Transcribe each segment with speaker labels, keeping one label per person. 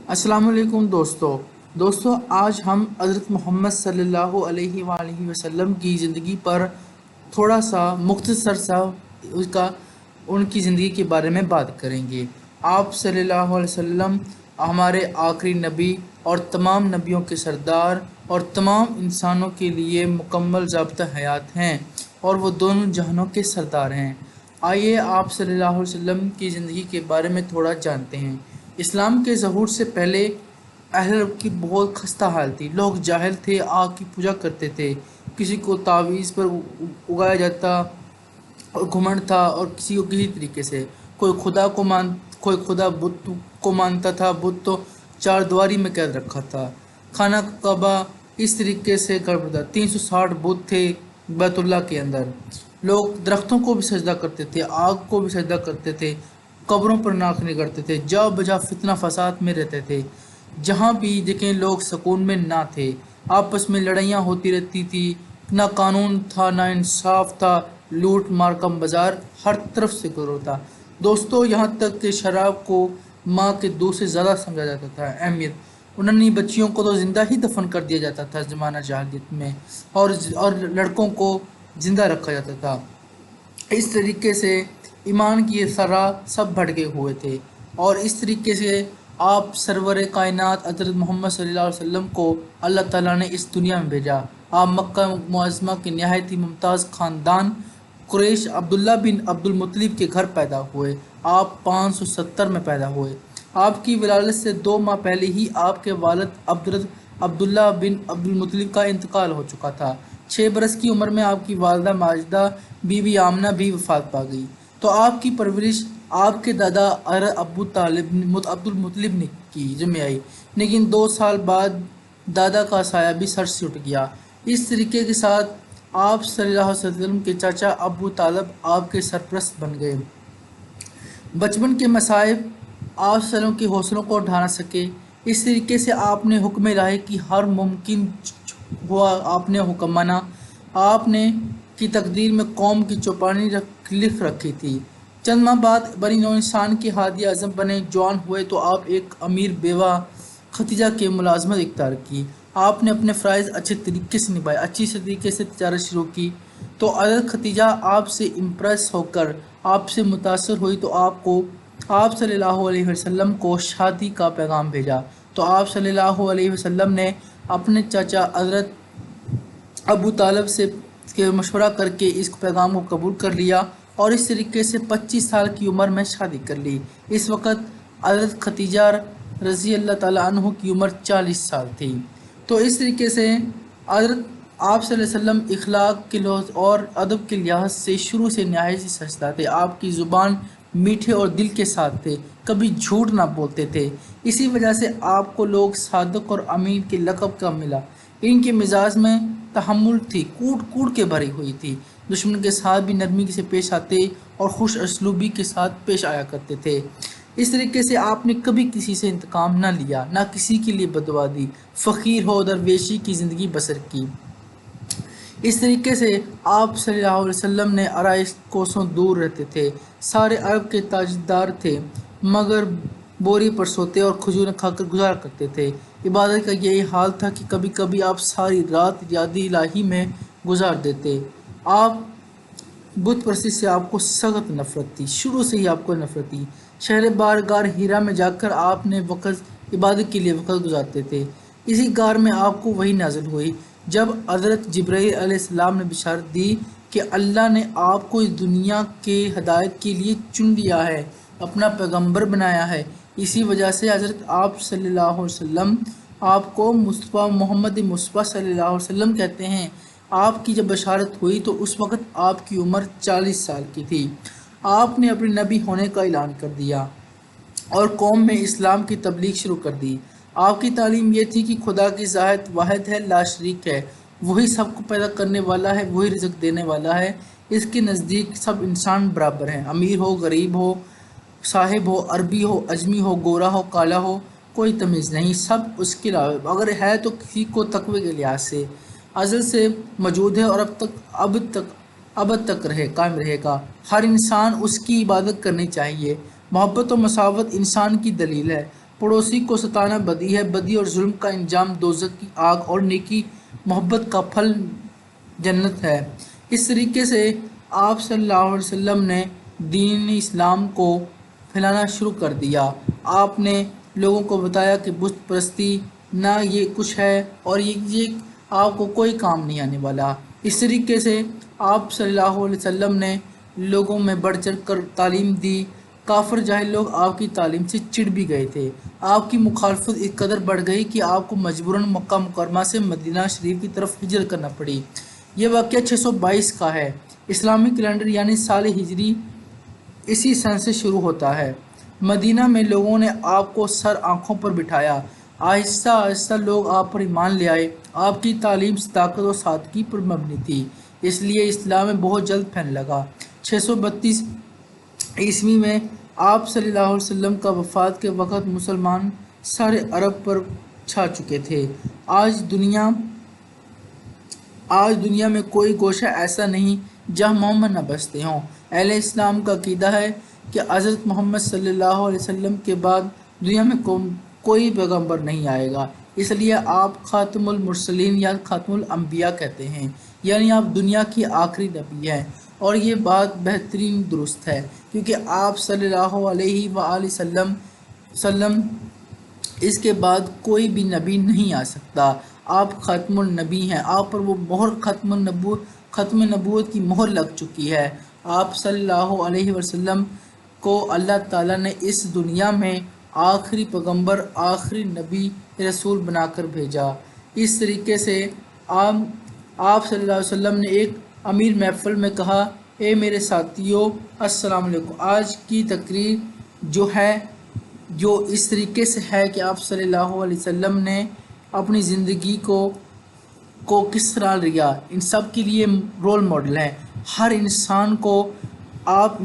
Speaker 1: السلام علیکم دوستو آج ہم حضرت محمد صلی اللہ علیہ وآلہ وسلم کی زندگی پر تھوڑا سا مختصر سا ان کی زندگی کے بارے میں بات کریں گے۔ آپ صلی اللہ علیہ وسلم ہمارے آخری نبی اور تمام نبیوں کے سردار اور تمام انسانوں کے لیے مکمل ضابطہ حیات ہیں اور وہ دونوں جہانوں کے سردار ہیں۔ آئیے آپ صلی اللہ علیہ وسلم کی زندگی کے بارے میں تھوڑا جانتے ہیں۔ اسلام کے ظہور سے پہلے اہل عرب کی بہت خستہ حال تھی۔ لوگ جاہل تھے، آگ کی پوجا کرتے تھے، کسی کو تعویذ پر اگایا جاتا اور گھمنڈ تھا، اور کسی کو کسی طریقے سے کوئی خدا بت کو مانتا تھا، بت تو چار دیواری میں قید رکھا تھا۔ خانہ کعبہ اس طریقے سے گڑبڑ تھا، 360 بت تھے بیت اللہ کے اندر۔ لوگ درختوں کو بھی سجدہ کرتے تھے، آگ کو بھی سجدہ کرتے تھے، قبروں پر ناک نہیں کرتے تھے، جا بجا فتنہ فساد میں رہتے تھے۔ جہاں بھی دیکھیں لوگ سکون میں نہ تھے، آپس میں لڑائیاں ہوتی رہتی تھی، نہ قانون تھا نہ انصاف تھا، لوٹ مار کم بازار ہر طرف سے گرو تھا۔ دوستو یہاں تک کہ شراب کو ماں کے دودھ سے زیادہ سمجھا جاتا تھا اہمیت۔ 19 بچیوں کو تو زندہ ہی دفن کر دیا جاتا تھا زمانہ جاہلیت میں، اور لڑکوں کو زندہ رکھا جاتا تھا۔ اس طریقے سے ایمان کی شرح سب بھڑکے ہوئے تھے، اور اس طریقے سے آپ سرور کائنات حضرت محمد صلی اللہ علیہ وسلم کو اللہ تعالیٰ نے اس دنیا میں بھیجا۔ آپ مکہ معظمہ کے نہایت ہی ممتاز خاندان قریش عبداللہ بن عبد المطلب کے گھر پیدا ہوئے۔ آپ 570 میں پیدا ہوئے۔ آپ کی ولادت سے 2 ماہ پہلے ہی آپ کے والد عبداللہ بن عبد المطلب کا انتقال ہو چکا تھا۔ 6 برس کی عمر میں آپ کی والدہ ماجدہ بی بی آمنہ بھی وفات پا گئی، تو آپ کی پرورش آپ کے دادا ابو طالب عبد المطلب نے کی ذمہ آئی، لیکن 2 سال بعد دادا کا سایہ بھی سر سے اٹھ گیا۔ اس طریقے کے ساتھ آپ صلی اللہ علیہ وسلم کے چاچا ابو طالب آپ کے سرپرست بن گئے۔ بچپن کے مصائب آپ صلی اللہ علیہ وسلم کے حوصلوں کو ڈھا نہ سکے، اس طریقے سے آپ نے حکم الہی کی ہر ممکن ہوا آپ نے حکم مانا۔ آپ نے کی تقدیر میں قوم کی چوپانی لکھ رکھی تھی۔ چند ماہ بعد بنی نوع انسان کے ہادی اعظم بنے، جوان ہوئے تو آپ ایک امیر بیوہ ختیجہ کے ملازمت اختیار کی۔ آپ نے اپنے فرائض اچھے طریقے سے نبھائے، اچھی طریقے سے تجارت شروع کی، تو حضرت ختیجہ آپ سے امپریس ہو کر آپ سے متاثر ہوئی، تو آپ صلی اللہ علیہ وسلم کو شادی کا پیغام بھیجا۔ تو آپ صلی اللہ علیہ وسلم نے اپنے چاچا حضرت ابو طالب سے مشورہ کر کے اس پیغام کو قبول کر لیا، اور اس طریقے سے 25 سال کی عمر میں شادی کر لی۔ اس وقت حضرت ختیجہ رضی اللہ تعالیٰ عنہ کی عمر 40 سال تھی۔ تو اس طریقے سے حضرت آپ صلی اللہ علیہ وسلم اخلاق کے لحاظ اور ادب کے لحاظ سے شروع سے نہایت ہی سچا تھے۔ آپ کی زبان میٹھے اور دل کے ساتھ تھے، کبھی جھوٹ نہ بولتے تھے، اسی وجہ سے آپ کو لوگ صادق اور امین کے لقب کا ملا۔ ان کے مزاج میں تحمل تھی، کوٹ کے بھری ہوئی تھی، دشمن کے ساتھ بھی نرمی سے پیش آتے اور خوش اسلوبی کے ساتھ پیش آیا کرتے تھے۔ اس طریقے سے آپ نے کبھی کسی سے انتقام نہ لیا، نہ کسی کے لیے بددعا دی، فقیر ہو درویشی کی زندگی بسر کی۔ اس طریقے سے آپ صلی اللہ علیہ وسلم نے آرائش کوسوں دور رہتے تھے، سارے عرب کے تاجدار تھے، مگر بوری پر سوتے اور کھجوریں کھا کر گزارا کرتے تھے۔ عبادت کا یہی حال تھا کہ کبھی کبھی آپ ساری رات یاد الہی میں گزار دیتے۔ آپ بت پرستی سے آپ کو سخت نفرت تھی، شروع سے ہی آپ کو نفرت تھی۔ شہر غار ہیرا میں جا کر آپ نے عبادت کے لیے وقت گزارتے تھے۔ اسی غار میں آپ کو وحی نازل ہوئی، جب حضرت جبرائیل علیہ السلام نے بشارت دی کہ اللہ نے آپ کو اس دنیا کے ہدایت کے لیے چن لیا ہے، اپنا پیغمبر بنایا ہے۔ اسی وجہ سے حضرت آپ صلی اللہ علیہ وسلم آپ کو محمد مصطفیٰ صلی اللہ علیہ وسلم کہتے ہیں۔ آپ کی جب بشارت ہوئی تو اس وقت آپ کی عمر 40 سال کی تھی۔ آپ نے اپنے نبی ہونے کا اعلان کر دیا اور قوم میں اسلام کی تبلیغ شروع کر دی۔ آپ کی تعلیم یہ تھی کہ خدا کی ذات واحد ہے، لا شریک ہے، وہی سب کو پیدا کرنے والا ہے، وہی رزق دینے والا ہے۔ اس کے نزدیک سب انسان برابر ہیں، امیر ہو غریب ہو، صاحب ہو عربی ہو اجمی ہو، گورا ہو کالا ہو، کوئی تمیز نہیں، سب اس کے علاوہ اگر ہے تو کسی کو تقوی کے لحاظ سے ازل سے موجود ہے اور ابد تک قائم رہے گا۔ ہر انسان اس کی عبادت کرنی چاہیے۔ محبت و مساوت انسان کی دلیل ہے۔ پڑوسی کو ستانا بدی ہے، بدی اور ظلم کا انجام دوزخ کی آگ اور نیکی محبت کا پھل جنت ہے۔ اس طریقے سے آپ صلی اللہ علیہ وسلم نے دین اسلام کو پھیلانا شروع کر دیا۔ آپ نے لوگوں کو بتایا کہ بت پرستی نہ یہ کچھ ہے اور یہ آپ کو کوئی کام نہیں آنے والا۔ اس طریقے سے آپ صلی اللہ علیہ وسلم نے لوگوں میں بڑھ چڑھ کر تعلیم دی۔ کافر جاہل لوگ آپ کی تعلیم سے چڑ بھی گئے تھے۔ آپ کی مخالفت اس قدر بڑھ گئی کہ آپ کو مجبوراً مکہ مکرمہ سے مدینہ شریف کی طرف ہجرت کرنا پڑی۔ یہ واقعہ 622 کا ہے۔ اسلامی کیلنڈر یعنی سال ہجری اسی سن سے شروع ہوتا ہے۔ مدینہ میں لوگوں نے آپ کو سر آنکھوں پر بٹھایا۔ آہستہ آہستہ لوگ آپ پر ایمان لے آئے۔ آپ کی تعلیم صداقت اور سادگی پر مبنی تھی، اس لیے اسلام میں بہت جلد پھیلنے لگا۔ 632 عیسوی میں آپ صلی اللہ علیہ وسلم کا وفات کے وقت مسلمان سارے عرب پر چھا چکے تھے۔ آج دنیا میں کوئی گوشہ ایسا نہیں جہاں محمد نہ بستے ہوں۔ اہل اسلام کا عقیدہ ہے کہ حضرت محمد صلی اللہ علیہ وسلم کے بعد دنیا میں کوئی پیغمبر نہیں آئے گا، اس لیے آپ خاتم المرسلین یا خاتم الانبیاء کہتے ہیں، یعنی آپ دنیا کی آخری نبی ہیں۔ اور یہ بات بہترین درست ہے، کیونکہ آپ صلی اللہ علیہ وآلہ وسلم اس کے بعد کوئی بھی نبی نہیں آ سکتا۔ آپ ختم النبی ہیں، آپ پر وہ مہر ختم نبوت کی مہر لگ چکی ہے۔ آپ صلی اللہ علیہ وسلم کو اللہ تعالیٰ نے اس دنیا میں آخری پیغمبر، آخری نبی رسول بنا کر بھیجا۔ اس طریقے سے آپ صلی اللہ علیہ وسلم نے ایک امیر محفل میں کہا، اے میرے ساتھیو السلام علیکم۔ آج کی تقریر جو اس طریقے سے ہے کہ آپ صلی اللہ علیہ وسلم نے اپنی زندگی کو کس طرح لیا، ان سب کے لیے رول ماڈل ہیں۔ ہر انسان کو آپ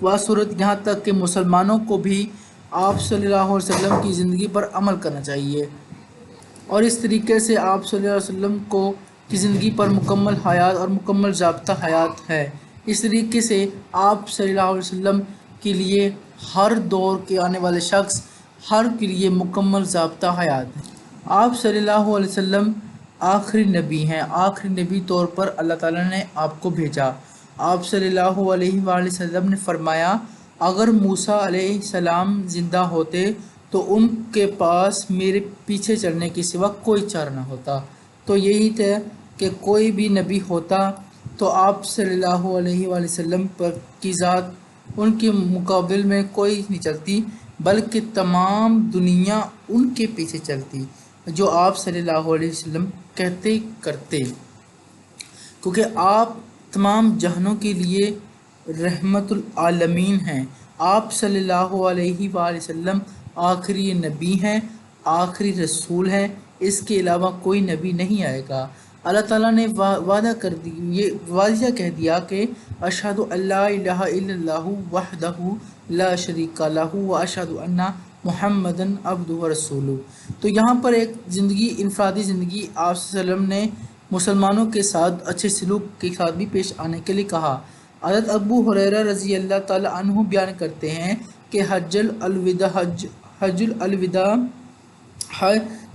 Speaker 1: باصورت یہاں تک کہ مسلمانوں کو بھی آپ صلی اللہ علیہ وسلم کی زندگی پر عمل کرنا چاہیے، اور اس طریقے سے آپ صلی اللہ علیہ وسلم کی زندگی پر مکمل حیات اور مکمل ضابطہ حیات ہے۔ اس طریقے سے آپ صلی اللہ علیہ وسلم کے لیے ہر دور کے آنے والے شخص ہر کے لیے مکمل ضابطہ حیات ہے۔ آپ صلی اللہ علیہ وسلم آخری نبی ہیں، آخری نبی طور پر اللہ تعالیٰ نے آپ کو بھیجا۔ آپ صلی اللہ علیہ وآلہ وسلم نے فرمایا، اگر موسیٰ علیہ السلام زندہ ہوتے تو ان کے پاس میرے پیچھے چلنے کے سوا کوئی چارہ نہ ہوتا۔ تو یہی تھا کہ کوئی بھی نبی ہوتا تو آپ صلی اللہ علیہ وآلہ وسلم پر کی ذات ان کے مقابل میں کوئی نہیں چلتی، بلکہ تمام دنیا ان کے پیچھے چلتی جو آپ صلی اللہ علیہ وسلم کہتے کرتے، کیونکہ آپ تمام جہانوں کے لیے رحمت العالمین ہیں۔ آپ صلی اللہ علیہ وآلہ وسلم آخری نبی ہیں، آخری رسول ہیں، اس کے علاوہ کوئی نبی نہیں آئے گا۔ اللہ تعالیٰ نے واضح کہہ دیا کہ اشہد ان لا الہ الا اللہ وحدہ لا شریک لہ واشہد ان محمدًا عبدہ ورسولہ۔ تو یہاں پر ایک انفرادی زندگی آپ صلی اللہ علیہ وسلم نے مسلمانوں کے ساتھ اچھے سلوک کے ساتھ بھی پیش آنے کے لیے کہا۔ حضرت ابو ہریرہ رضی اللہ تعالیٰ عنہ بیان کرتے ہیں کہ حج الوداع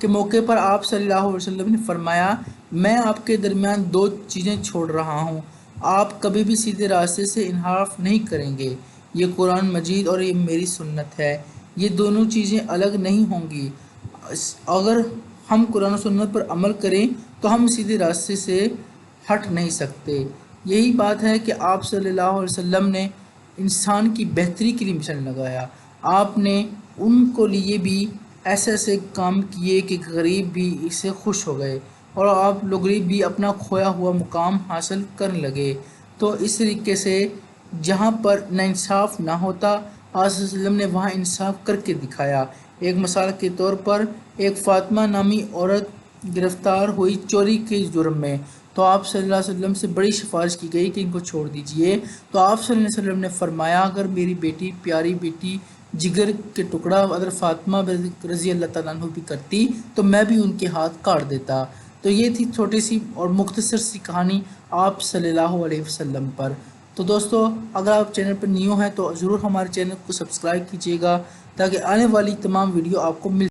Speaker 1: کے موقع پر آپ صلی اللہ علیہ وسلم نے فرمایا، میں آپ کے درمیان دو چیزیں چھوڑ رہا ہوں، آپ کبھی بھی سیدھے راستے سے انحراف نہیں کریں گے، یہ قرآن مجید اور یہ میری سنت ہے، یہ دونوں چیزیں الگ نہیں ہوں گی۔ اگر ہم قرآن و سنت پر عمل کریں تو ہم سیدھے راستے سے ہٹ نہیں سکتے۔ یہی بات ہے کہ آپ صلی اللہ علیہ وسلم نے انسان کی بہتری کے لیے مشن لگایا۔ آپ نے ان کو لیے بھی ایسے کام کیے کہ غریب بھی اس سے خوش ہو گئے، اور آپ لوگ غریب بھی اپنا کھویا ہوا مقام حاصل کرنے لگے۔ تو اس طریقے سے جہاں پر ناانصاف نہ ہوتا، آپ صلی اللہ علیہ وسلم نے وہاں انصاف کر کے دکھایا۔ ایک مثال کے طور پر ایک فاطمہ نامی عورت گرفتار ہوئی چوری کے جرم میں، تو آپ صلی اللہ علیہ وسلم سے بڑی سفارش کی گئی کہ ان کو چھوڑ دیجئے، تو آپ صلی اللہ علیہ وسلم نے فرمایا، اگر میری بیٹی، پیاری بیٹی، جگر کے ٹکڑا اگر فاطمہ رضی اللہ تعالیٰ عنہ بھی کرتی تو میں بھی ان کے ہاتھ کاٹ دیتا۔ تو یہ تھی چھوٹی سی اور مختصر سی کہانی آپ صلی اللہ علیہ وسلم پر۔ تو دوستو، اگر آپ چینل پر نیو ہیں تو ضرور ہمارے چینل کو سبسکرائب کیجیے گا، تاکہ آنے والی تمام ویڈیو آپ کو مل